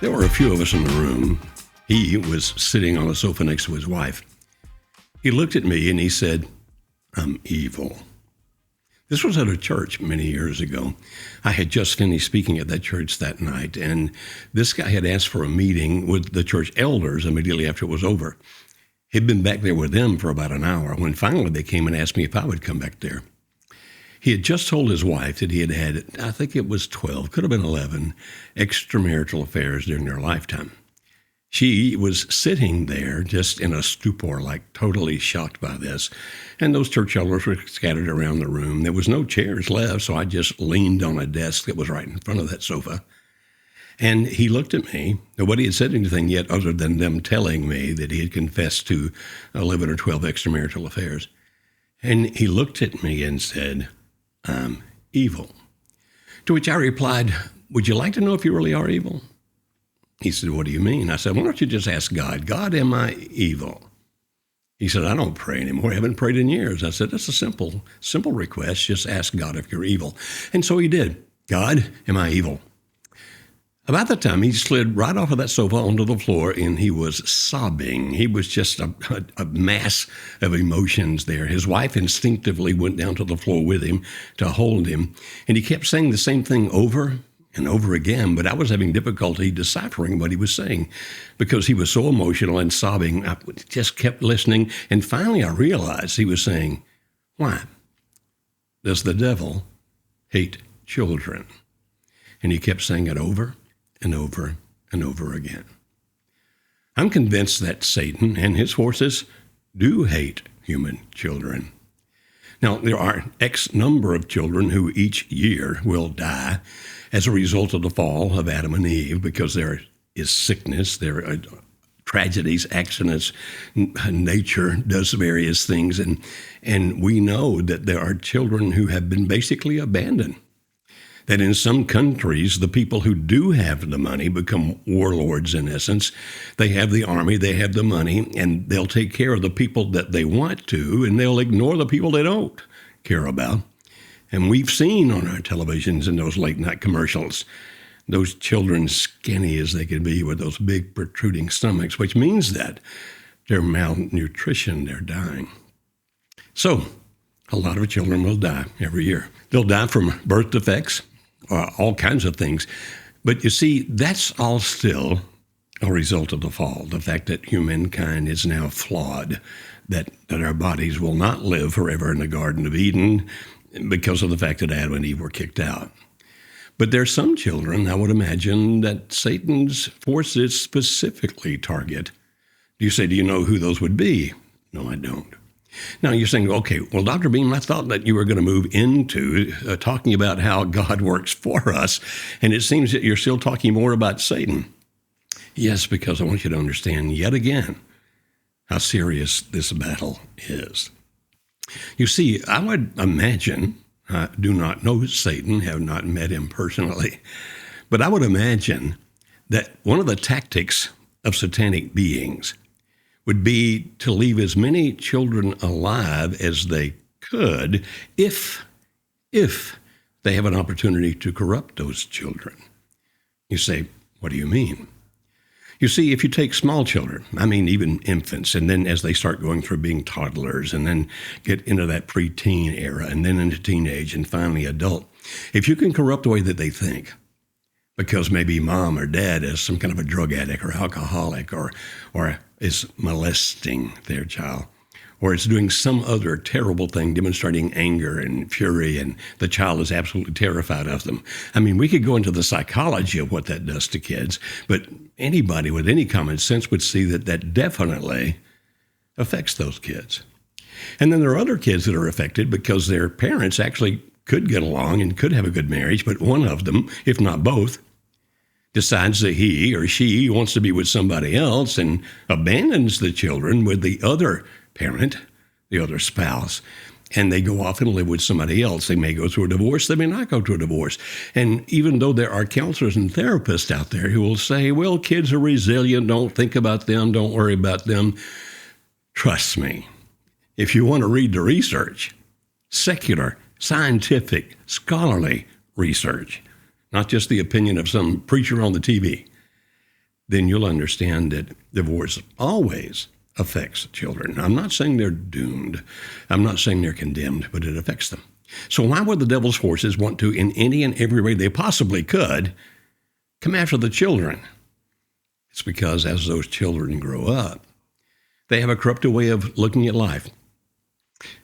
There were a few of us in the room. He was sitting on a sofa next to his wife. He looked at me and he said, "I'm evil." This was at a church many years ago. I had just finished speaking at that church that night, and this guy had asked for a meeting with the church elders immediately after it was over. He'd been back there with them for about an hour when finally they came and asked me if I would come back there. He had just told his wife that he had, I think it was 12, could have been 11, extramarital affairs during their lifetime. She was sitting there just in a stupor, like totally shocked by this. And those church elders were scattered around the room. There was no chairs left, so I just leaned on a desk that was right in front of that sofa. And he looked at me. Nobody had said anything yet other than them telling me that he had confessed to 11 or 12 extramarital affairs. And he looked at me and said, "I'm evil." To which I replied, "Would you like to know if you really are evil?" He said, "What do you mean?" I said, "Why don't you just ask God, God, am I evil?" He said, "I don't pray anymore. I haven't prayed in years." I said, "That's a simple request. Just ask God if you're evil." And so he did. "God, am I evil?" About that time, he slid right off of that sofa onto the floor, and he was sobbing. He was just a mass of emotions there. His wife instinctively went down to the floor with him to hold him, and he kept saying the same thing over and over again, but I was having difficulty deciphering what he was saying because he was so emotional and sobbing. I just kept listening, and finally I realized he was saying, "Why does the devil hate children?" And he kept saying it over and over and over again. I'm convinced that Satan and his forces do hate human children. Now, there are X number of children who each year will die as a result of the fall of Adam and Eve because there is sickness, there are tragedies, accidents, nature does various things, and we know that there are children who have been basically abandoned. That in some countries, the people who do have the money become warlords in essence. They have the army, they have the money, and they'll take care of the people that they want to, and they'll ignore the people they don't care about. And we've seen on our televisions in those late night commercials, those children skinny as they can be with those big protruding stomachs, which means that they're malnutrition, they're dying. So a lot of children will die every year. They'll die from birth defects, all kinds of things. But you see, that's all still a result of the fall, the fact that humankind is now flawed, that our bodies will not live forever in the Garden of Eden because of the fact that Adam and Eve were kicked out. But there are some children, I would imagine, that Satan's forces specifically target. You say, do you know who those would be? No, I don't. Now you're saying, okay, well, Dr. Beam, I thought that you were going to move into talking about how God works for us, and it seems that you're still talking more about Satan. Yes, because I want you to understand yet again how serious this battle is. You see, I would imagine, I do not know Satan, have not met him personally, but I would imagine that one of the tactics of satanic beings would be to leave as many children alive as they could if they have an opportunity to corrupt those children. You say, what do you mean? You see, if you take small children, I mean even infants, and then as they start going through being toddlers and then get into that preteen era and then into teenage and finally adult, if you can corrupt the way that they think, because maybe mom or dad is some kind of a drug addict or alcoholic or is molesting their child, or is doing some other terrible thing, demonstrating anger and fury, and the child is absolutely terrified of them. I mean, we could go into the psychology of what that does to kids, but anybody with any common sense would see that that definitely affects those kids. And then there are other kids that are affected because their parents actually could get along and could have a good marriage, but one of them, if not both, decides that he or she wants to be with somebody else and abandons the children with the other parent, the other spouse, and they go off and live with somebody else. They may go through a divorce, they may not go through a divorce. And even though there are counselors and therapists out there who will say, well, kids are resilient, don't think about them, don't worry about them. Trust me, if you want to read the research, secular, scientific, scholarly research, not just the opinion of some preacher on the TV, then you'll understand that divorce always affects children. I'm not saying they're doomed. I'm not saying they're condemned, but it affects them. So why would the devil's forces want to, in any and every way they possibly could, come after the children? It's because as those children grow up, they have a corrupted way of looking at life.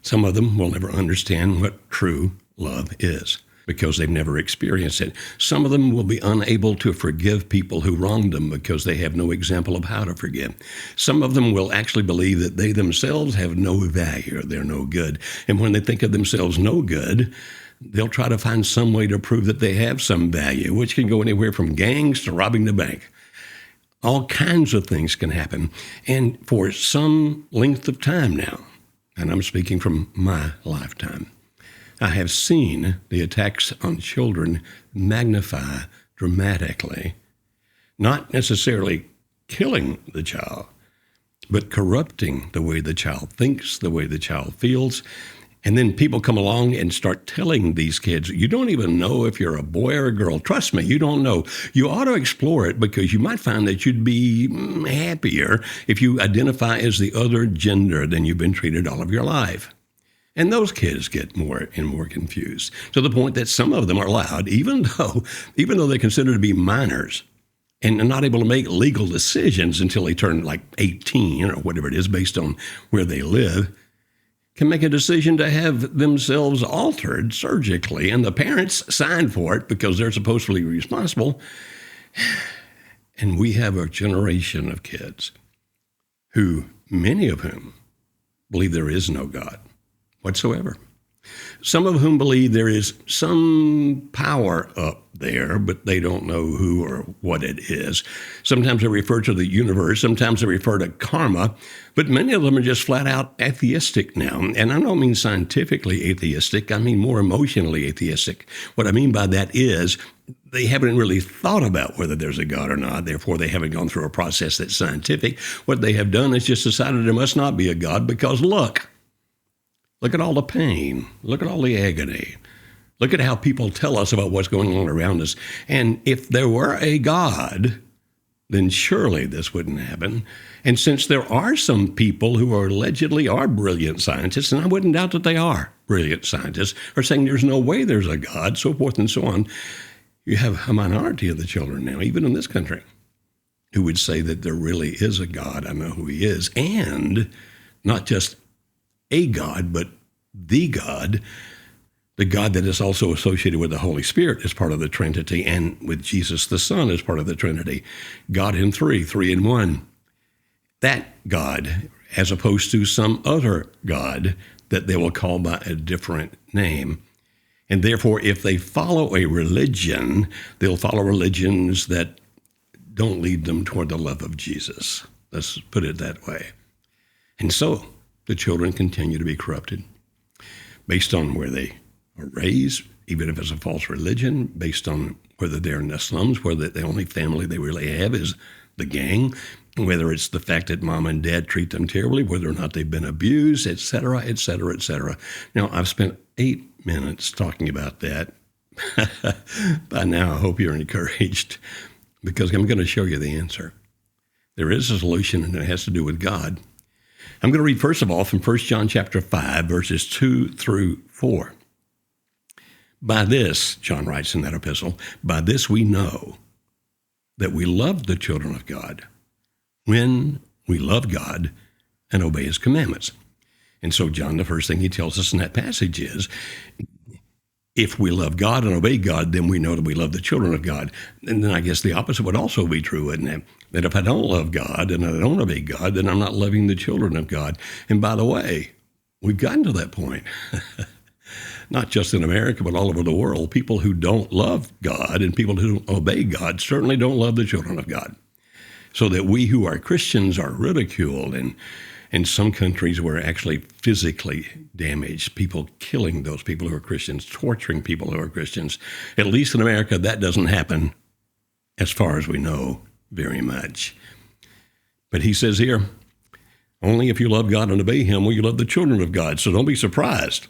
Some of them will never understand what true love is because they've never experienced it. Some of them will be unable to forgive people who wronged them because they have no example of how to forgive. Some of them will actually believe that they themselves have no value, they're no good. And when they think of themselves no good, they'll try to find some way to prove that they have some value, which can go anywhere from gangs to robbing the bank. All kinds of things can happen. And for some length of time now, and I'm speaking from my lifetime, I have seen the attacks on children magnify dramatically, not necessarily killing the child, but corrupting the way the child thinks, the way the child feels. And then people come along and start telling these kids, you don't even know if you're a boy or a girl. Trust me, you don't know. You ought to explore it because you might find that you'd be happier if you identify as the other gender than you've been treated all of your life. And those kids get more and more confused to the point that some of them are allowed, even though they're considered to be minors and not able to make legal decisions until they turn like 18 or whatever it is based on where they live, can make a decision to have themselves altered surgically. And the parents sign for it because they're supposedly responsible. And we have a generation of kids who, many of whom, believe there is no God whatsoever. Some of whom believe there is some power up there, but they don't know who or what it is. Sometimes they refer to the universe, sometimes they refer to karma, but many of them are just flat out atheistic now. And I don't mean scientifically atheistic, I mean more emotionally atheistic. What I mean by that is they haven't really thought about whether there's a God or not, therefore they haven't gone through a process that's scientific. What they have done is just decided there must not be a God because look at all the pain. Look at all the agony. Look at how people tell us about what's going on around us. And if there were a God, then surely this wouldn't happen. And since there are some people who allegedly are brilliant scientists, and I wouldn't doubt that they are brilliant scientists, are saying there's no way there's a God, so forth and so on, you have a minority of the children now, even in this country, who would say that there really is a God. I know who he is. And not just a God, but the God that is also associated with the Holy Spirit as part of the Trinity, and with Jesus the Son as part of the Trinity. God in three in one. That God, as opposed to some other God that they will call by a different name. And therefore, if they follow a religion, they'll follow religions that don't lead them toward the love of Jesus. Let's put it that way. And so, the children continue to be corrupted based on where they are raised, even if it's a false religion, based on whether they're in the slums, whether the only family they really have is the gang, whether it's the fact that mom and dad treat them terribly, whether or not they've been abused, et cetera, et cetera, et cetera. Now, I've spent 8 minutes talking about that. By now, I hope you're encouraged because I'm going to show you the answer. There is a solution, and it has to do with God. I'm going to read, first of all, from 1 John chapter 5, verses 2 through 4. By this, John writes in that epistle, by this we know that we love the children of God, when we love God and obey his commandments. And so John, the first thing he tells us in that passage is, if we love God and obey God, then we know that we love the children of God. And then I guess the opposite would also be true, wouldn't it? That if I don't love God and I don't obey God, then I'm not loving the children of God. And by the way, we've gotten to that point. Not just in America, but all over the world. People who don't love God and people who don't obey God certainly don't love the children of God. So that we who are Christians are ridiculed, and in some countries we're actually physically damaged, people killing those people who are Christians, torturing people who are Christians. At least in America, that doesn't happen, as far as we know, very much. But he says here, only if you love God and obey him will you love the children of God. So don't be surprised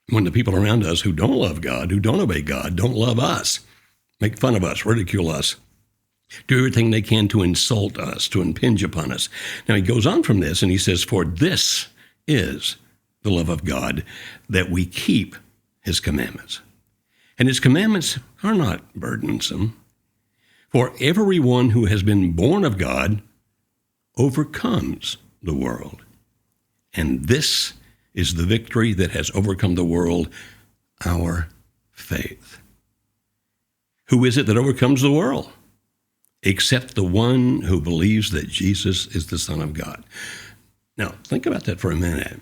when the people around us who don't love God, who don't obey God, don't love us, make fun of us, ridicule us, do everything they can to insult us, to impinge upon us. Now he goes on from this and he says, for this is the love of God, that we keep his commandments. And his commandments are not burdensome. For everyone who has been born of God overcomes the world. And this is the victory that has overcome the world, our faith. Who is it that overcomes the world? Except the one who believes that Jesus is the Son of God. Now, think about that for a minute.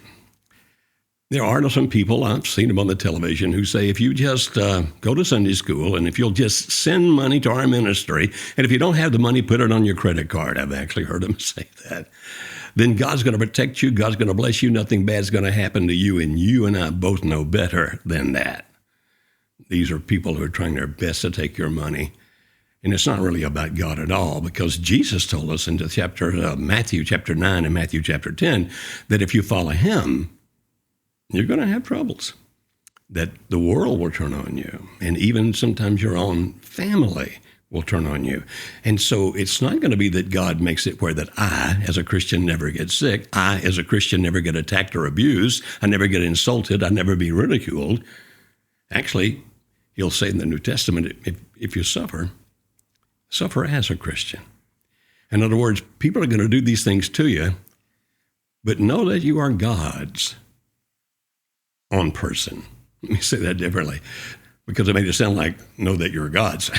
There are some people, I've seen them on the television, who say, if you just go to Sunday school and if you'll just send money to our ministry, and if you don't have the money, put it on your credit card. I've actually heard them say that. Then God's going to protect you. God's going to bless you. Nothing bad's going to happen to you. And you and I both know better than that. These are people who are trying their best to take your money. And it's not really about God at all, because Jesus told us in Matthew chapter 9 and Matthew chapter 10 that if you follow him, you're going to have troubles, that the world will turn on you, and even sometimes your own family will turn on you. And so it's not going to be that God makes it where that I, as a Christian, never get sick. I, as a Christian, never get attacked or abused. I never get insulted. I never be ridiculed. Actually, he'll say in the New Testament, if you suffer as a Christian. In other words, people are going to do these things to you, but know that you are God's own person. Let me say that differently, because it made it sound like, know that you're God's.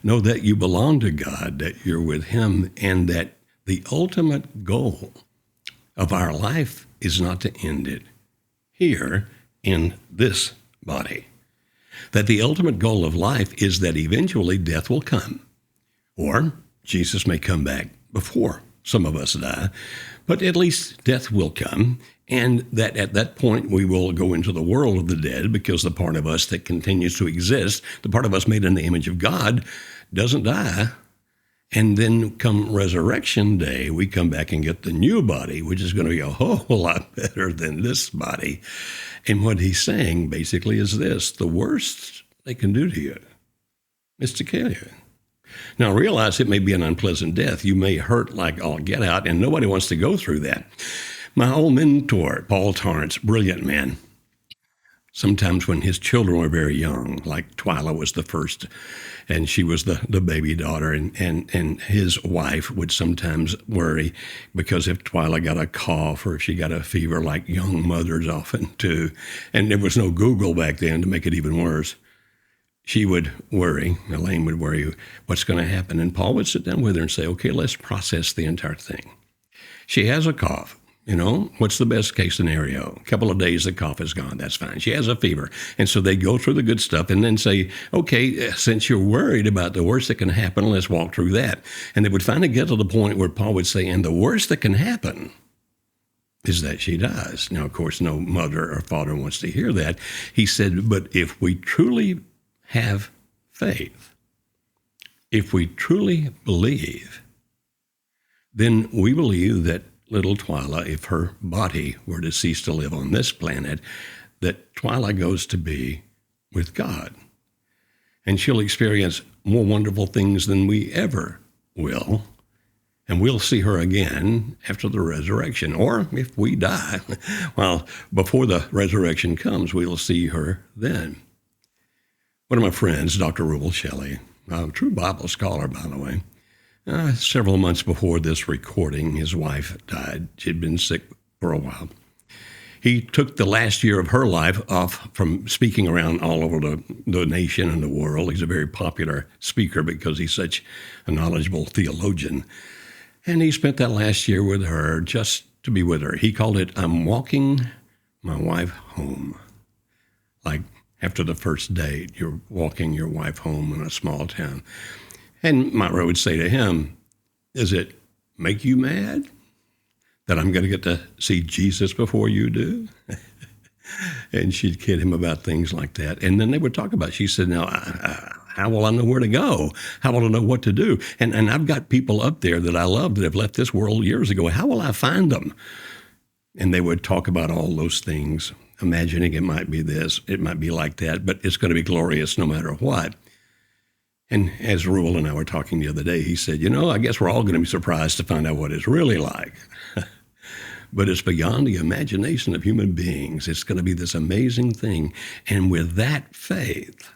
Know that you belong to God, that you're with him, and that the ultimate goal of our life is not to end it here in this body. That the ultimate goal of life is that eventually death will come, or Jesus may come back before some of us die, but at least death will come, and that at that point we will go into the world of the dead, because the part of us that continues to exist, the part of us made in the image of God, doesn't die. And then come resurrection day, we come back and get the new body, which is going to be a whole lot better than this body. And what he's saying basically is this: the worst they can do to you is to kill you. Now, realize it may be an unpleasant death. You may hurt like all get out, and nobody wants to go through that. My old mentor, Paul Torrance, brilliant man, sometimes when his children were very young, like Twyla was the first, and she was the baby daughter, and his wife would sometimes worry because if Twyla got a cough or if she got a fever, like young mothers often do, and there was no Google back then to make it even worse, she would worry, Elaine would worry, what's going to happen? And Paul would sit down with her and say, okay, let's process the entire thing. She has a cough. What's the best case scenario? A couple of days, the cough is gone. That's fine. She has a fever. And so they go through the good stuff and then say, okay, since you're worried about the worst that can happen, let's walk through that. And they would finally get to the point where Paul would say, and the worst that can happen is that she dies. Now, of course, no mother or father wants to hear that. He said, but if we truly have faith, if we truly believe, then we believe that little Twyla, if her body were to cease to live on this planet, that Twyla goes to be with God. And she'll experience more wonderful things than we ever will. And we'll see her again after the resurrection. Or if we die, well, before the resurrection comes, we'll see her then. One of my friends, Dr. Rubel Shelley, a true Bible scholar, by the way, several months before this recording, his wife died. She'd been sick for a while. He took the last year of her life off from speaking around all over the nation and the world. He's a very popular speaker because he's such a knowledgeable theologian. And he spent that last year with her, just to be with her. He called it, I'm walking my wife home. Like after the first date, you're walking your wife home in a small town. And Myra would say to him, does it make you mad that I'm going to get to see Jesus before you do? And she'd kid him about things like that. And then they would talk about it. She said, now, how will I know where to go? How will I know what to do? And I've got people up there that I love that have left this world years ago. How will I find them? And they would talk about all those things, imagining it might be this, it might be like that, but it's going to be glorious no matter what. And as Rule and I were talking the other day, he said, I guess we're all going to be surprised to find out what it's really like. But it's beyond the imagination of human beings. It's going to be this amazing thing. And with that faith,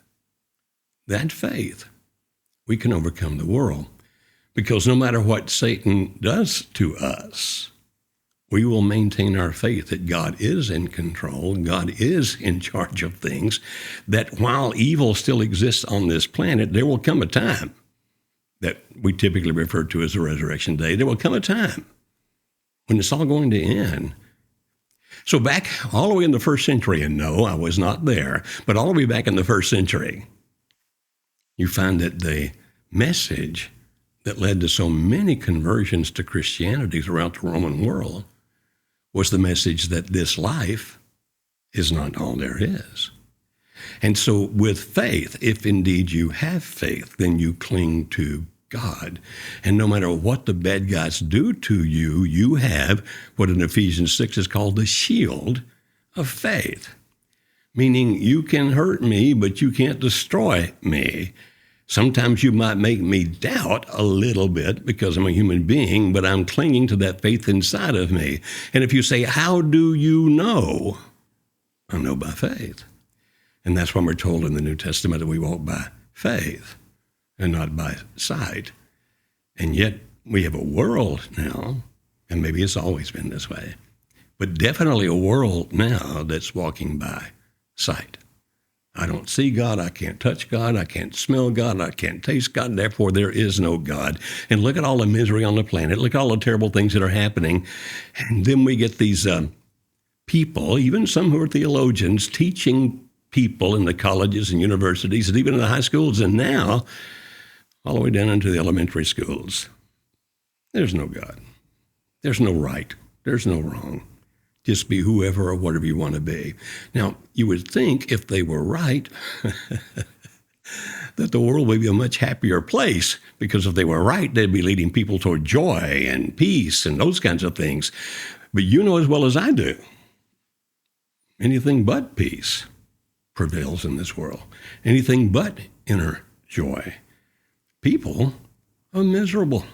we can overcome the world. Because no matter what Satan does to us, we will maintain our faith that God is in control, God is in charge of things, that while evil still exists on this planet, there will come a time that we typically refer to as the resurrection day. There will come a time when it's all going to end. So back all the way in the first century, and no, I was not there, but all the way back in the first century, you find that the message that led to so many conversions to Christianity throughout the Roman world was the message that this life is not all there is. And so with faith, if indeed you have faith, then you cling to God. And no matter what the bad guys do to you, you have what in Ephesians 6 is called the shield of faith. Meaning you can hurt me, but you can't destroy me. Sometimes you might make me doubt a little bit because I'm a human being, but I'm clinging to that faith inside of me. And if you say, how do you know? I know by faith. And that's why we're told in the New Testament that we walk by faith and not by sight. And yet we have a world now, and maybe it's always been this way, but definitely a world now that's walking by sight. I don't see God, I can't touch God, I can't smell God, I can't taste God, therefore there is no God. And look at all the misery on the planet, look at all the terrible things that are happening. And then we get these people, even some who are theologians, teaching people in the colleges and universities and even in the high schools, and now all the way down into the elementary schools. There's no God. There's no right. There's no wrong. Just be whoever or whatever you want to be. Now, you would think if they were right, that the world would be a much happier place, because if they were right, they'd be leading people toward joy and peace and those kinds of things. But you know as well as I do, anything but peace prevails in this world. Anything but inner joy. People are miserable.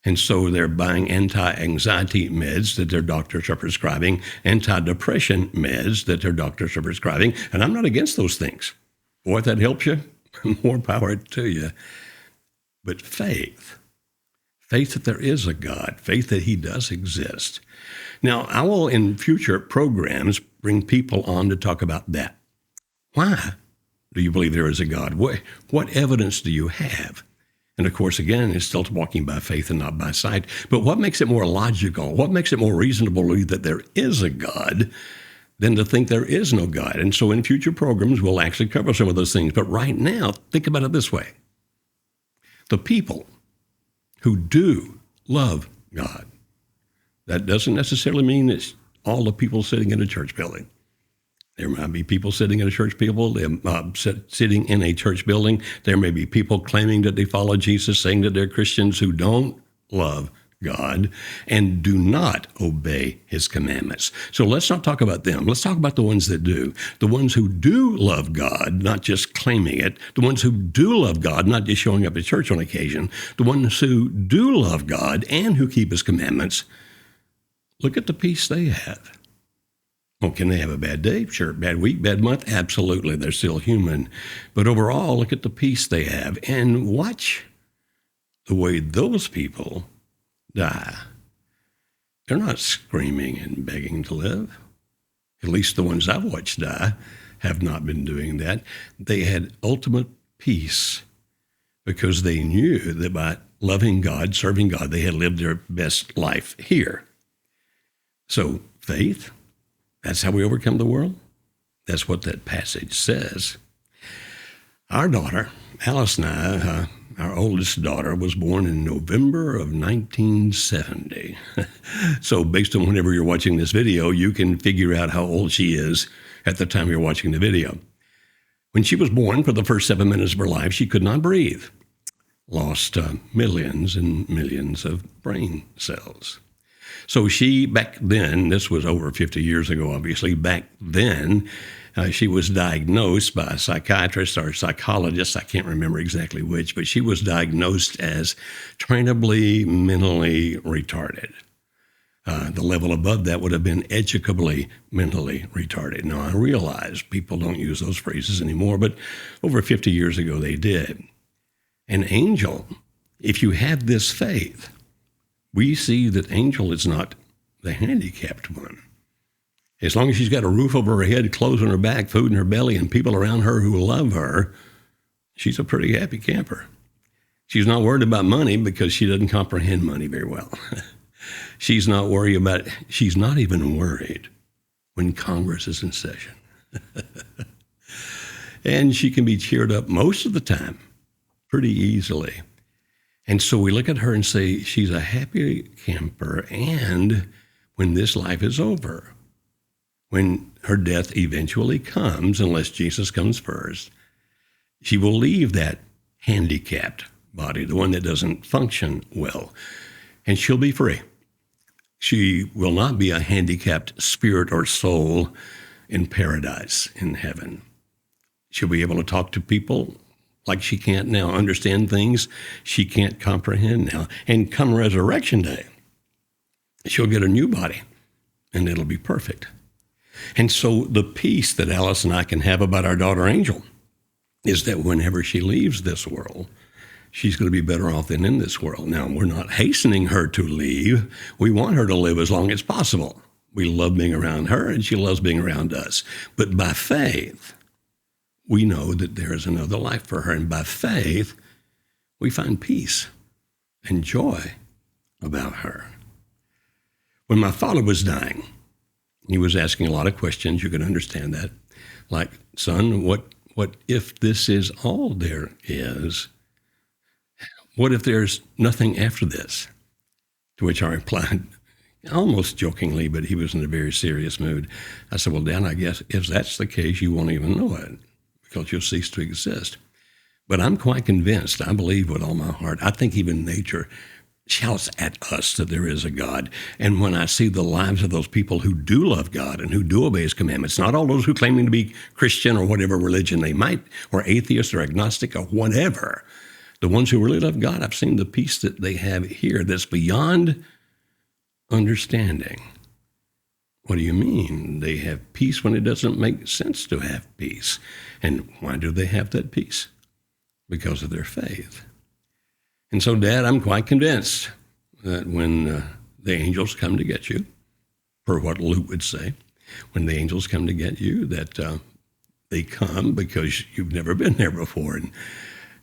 And so they're buying anti-anxiety meds that their doctors are prescribing, anti-depression meds that their doctors are prescribing. And I'm not against those things. Boy, if that helps you, more power to you. But faith that there is a God, faith that he does exist. Now, I will, in future programs, bring people on to talk about that. Why do you believe there is a God? What evidence do you have? And of course, again, it's still walking by faith and not by sight. But what makes it more logical? What makes it more reasonable to believe that there is a God than to think there is no God? And so in future programs, we'll actually cover some of those things. But right now, think about it this way. The people who do love God, that doesn't necessarily mean it's all the people sitting in a church building. There might be people sitting in a church sitting in a church building. There may be people claiming that they follow Jesus, saying that they're Christians who don't love God and do not obey his commandments. So let's not talk about them. Let's talk about the ones that do. The ones who do love God, not just claiming it. The ones who do love God, not just showing up at church on occasion. The ones who do love God and who keep his commandments. Look at the peace they have. Well, can they have a bad day? Sure. Bad week, bad month? Absolutely. They're still human. But overall, look at the peace they have and watch the way those people die. They're not screaming and begging to live. At least the ones I've watched die have not been doing that. They had ultimate peace because they knew that by loving God, serving God, they had lived their best life here. So faith, that's how we overcome the world. That's what that passage says. Our daughter, Alice and I, our oldest daughter, was born in November of 1970. So based on whenever you're watching this video, you can figure out how old she is at the time you're watching the video. When she was born, for the first 7 minutes of her life, she could not breathe. Lost millions and millions of brain cells. So she, back then, this was over 50 years ago, obviously, back then, she was diagnosed by a psychiatrist or a psychologist, I can't remember exactly which, but she was diagnosed as trainably mentally retarded. The level above that would have been educably mentally retarded. Now, I realize people don't use those phrases anymore, but over 50 years ago they did. And Angel, if you have this faith, we see that Angel is not the handicapped one. As long as she's got a roof over her head, clothes on her back, food in her belly, and people around her who love her, she's a pretty happy camper. She's not worried about money because she doesn't comprehend money very well. She's not even worried when Congress is in session. And she can be cheered up most of the time pretty easily. And so we look at her and say, she's a happy camper. And when this life is over, when her death eventually comes, unless Jesus comes first, she will leave that handicapped body, the one that doesn't function well, and she'll be free. She will not be a handicapped spirit or soul in paradise, in heaven. She'll be able to talk to people like she can't now, understand things she can't comprehend now. And come resurrection day, she'll get a new body, and it'll be perfect. And so the peace that Alice and I can have about our daughter Angel is that whenever she leaves this world, she's going to be better off than in this world. Now, we're not hastening her to leave. We want her to live as long as possible. We love being around her, and she loves being around us. But by faith, we know that there is another life for her. And by faith, we find peace and joy about her. When my father was dying, he was asking a lot of questions. You can understand that. Like, son, what if this is all there is? What if there's nothing after this? To which I replied, almost jokingly, but he was in a very serious mood. I said, well, Dad, I guess if that's the case, you won't even know it because you'll cease to exist. But I'm quite convinced, I believe with all my heart, I think even nature shouts at us that there is a God. And when I see the lives of those people who do love God and who do obey his commandments, not all those who claiming to be Christian or whatever religion they might, or atheist or agnostic or whatever, the ones who really love God, I've seen the peace that they have here that's beyond understanding. What do you mean? They have peace when it doesn't make sense to have peace. And why do they have that peace? Because of their faith. And so, Dad, I'm quite convinced that when the angels come to get you, per what Luke would say, when the angels come to get you, that they come because you've never been there before, and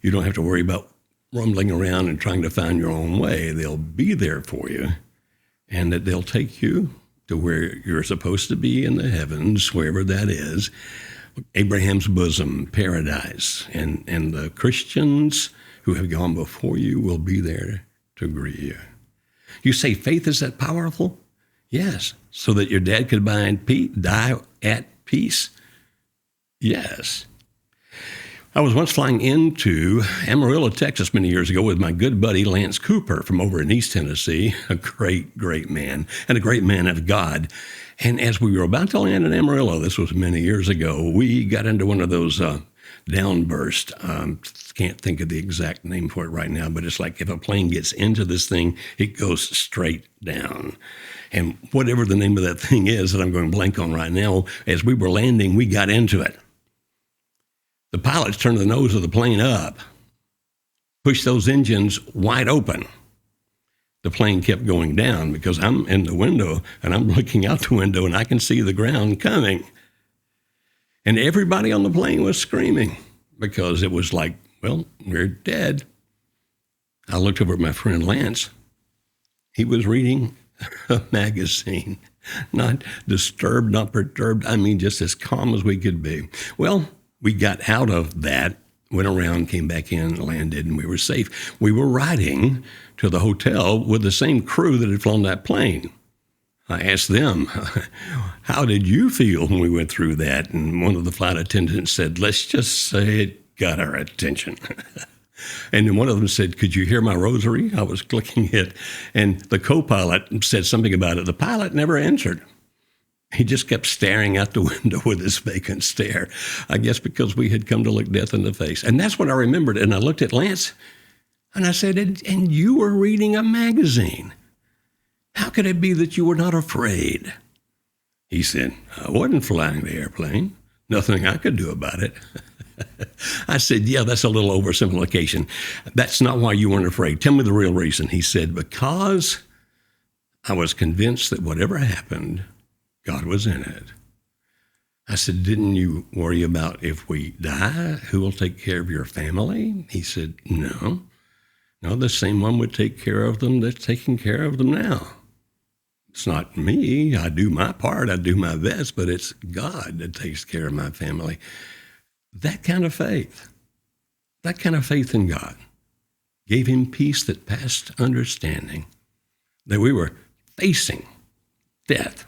you don't have to worry about rumbling around and trying to find your own way. They'll be there for you, and that they'll take you to where you're supposed to be in the heavens, wherever that is, Abraham's bosom, paradise, and the Christians who have gone before you will be there to greet you. You say faith is that powerful? Yes. So that your dad could die at peace? Yes. I was once flying into Amarillo, Texas many years ago with my good buddy Lance Cooper from over in East Tennessee, a great, great man, and a great man of God. And as we were about to land in Amarillo, this was many years ago, we got into one of those downburst. Can't think of the exact name for it right now, but it's like if a plane gets into this thing, it goes straight down. And whatever the name of that thing is that I'm going blank on right now, as we were landing, we got into it. The pilots turned the nose of the plane up, pushed those engines wide open. The plane kept going down because I'm in the window and I'm looking out the window and I can see the ground coming. And everybody on the plane was screaming because it was like, well, we're dead. I looked over at my friend Lance. He was reading a magazine, not disturbed, not perturbed. I mean, just as calm as we could be. Well, we got out of that, went around, came back in, landed, and we were safe. We were riding to the hotel with the same crew that had flown that plane. I asked them, how did you feel when we went through that? And one of the flight attendants said, let's just say it got our attention. And then one of them said, "Could you hear my rosary?" I was clicking it. And the co-pilot said something about it. The pilot never answered. He just kept staring out the window with his vacant stare, I guess because we had come to look death in the face. And that's what I remembered. And I looked at Lance and I said, and you were reading a magazine. How could it be that you were not afraid? He said, "I wasn't flying the airplane. Nothing I could do about it." I said, "Yeah, that's a little oversimplification. That's not why you weren't afraid. Tell me the real reason." He said, "Because I was convinced that whatever happened, God was in it." I said, "Didn't you worry about if we die, who will take care of your family?" He said, No, the same one would take care of them that's taking care of them now. It's not me. I do my part. I do my best, but it's God that takes care of my family. That kind of faith in God gave him peace that passed understanding, that we were facing death.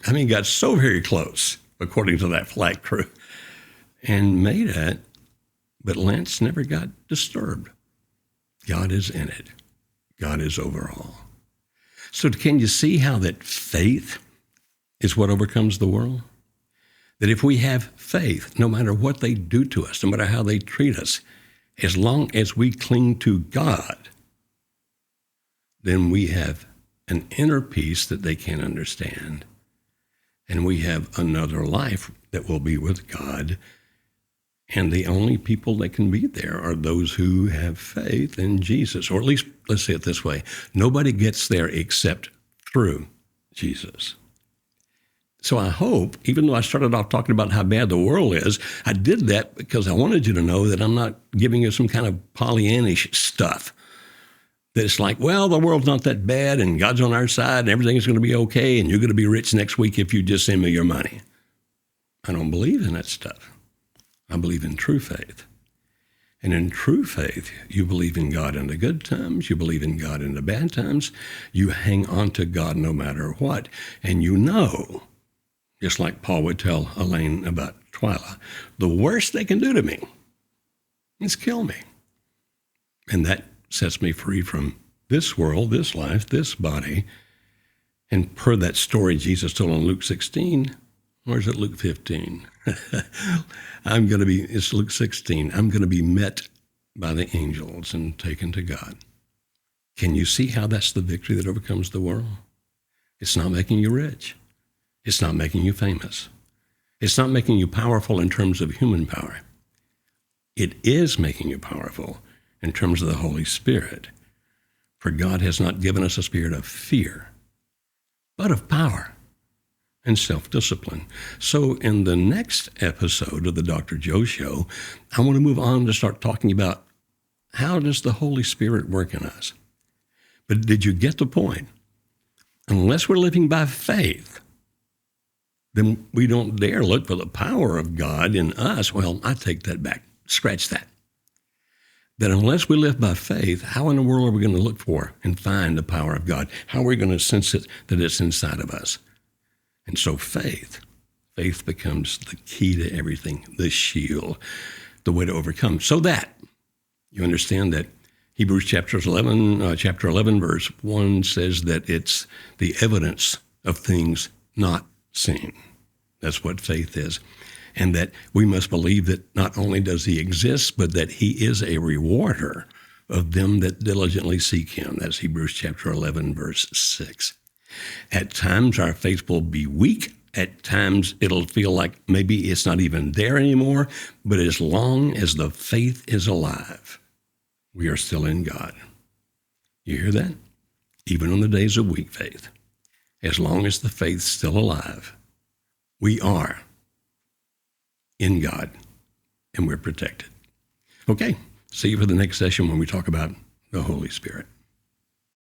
I mean, got so very close, according to that flight crew, and made it, but Lance never got disturbed. God is in it. God is over all. So can you see how that faith is what overcomes the world? That if we have faith, no matter what they do to us, no matter how they treat us, as long as we cling to God, then we have an inner peace that they can't understand. And we have another life that will be with God. And the only people that can be there are those who have faith in Jesus. Or at least, let's say it this way, nobody gets there except through Jesus. So I hope, even though I started off talking about how bad the world is, I did that because I wanted you to know that I'm not giving you some kind of Pollyannish stuff. That it's like, well, the world's not that bad and God's on our side and everything's going to be okay and you're going to be rich next week if you just send me your money. I don't believe in that stuff. I believe in true faith. And in true faith, you believe in God in the good times. You believe in God in the bad times. You hang on to God no matter what. And you know, just like Paul would tell Elaine about Twyla, the worst they can do to me is kill me. And that sets me free from this world, this life, this body. And per that story Jesus told in Luke 16, or is it Luke 15? It's Luke 16. I'm going to be met by the angels and taken to God. Can you see how that's the victory that overcomes the world? It's not making you rich. It's not making you famous. It's not making you powerful in terms of human power. It is making you powerful in terms of the Holy Spirit. For God has not given us a spirit of fear, but of power and self-discipline. So in the next episode of the Dr. Joe Show, I want to move on to start talking about how does the Holy Spirit work in us? But did you get the point? Unless we're living by faith, then we don't dare look for the power of God in us. Well, I take that back. Scratch that. That unless we live by faith, how in the world are we going to look for and find the power of God? How are we going to sense it that it's inside of us? And so faith becomes the key to everything, the shield, the way to overcome. So that you understand that Hebrews chapter 11, verse 1 says that it's the evidence of things not seen. That's what faith is. And that we must believe that not only does he exist, but that he is a rewarder of them that diligently seek him. That's Hebrews chapter 11, verse 6. At times, our faith will be weak. At times, it'll feel like maybe it's not even there anymore. But as long as the faith is alive, we are still in God. You hear that? Even on the days of weak faith. As long as the faith's still alive, we are in God and we're protected. Okay, see you for the next session when we talk about the Holy Spirit.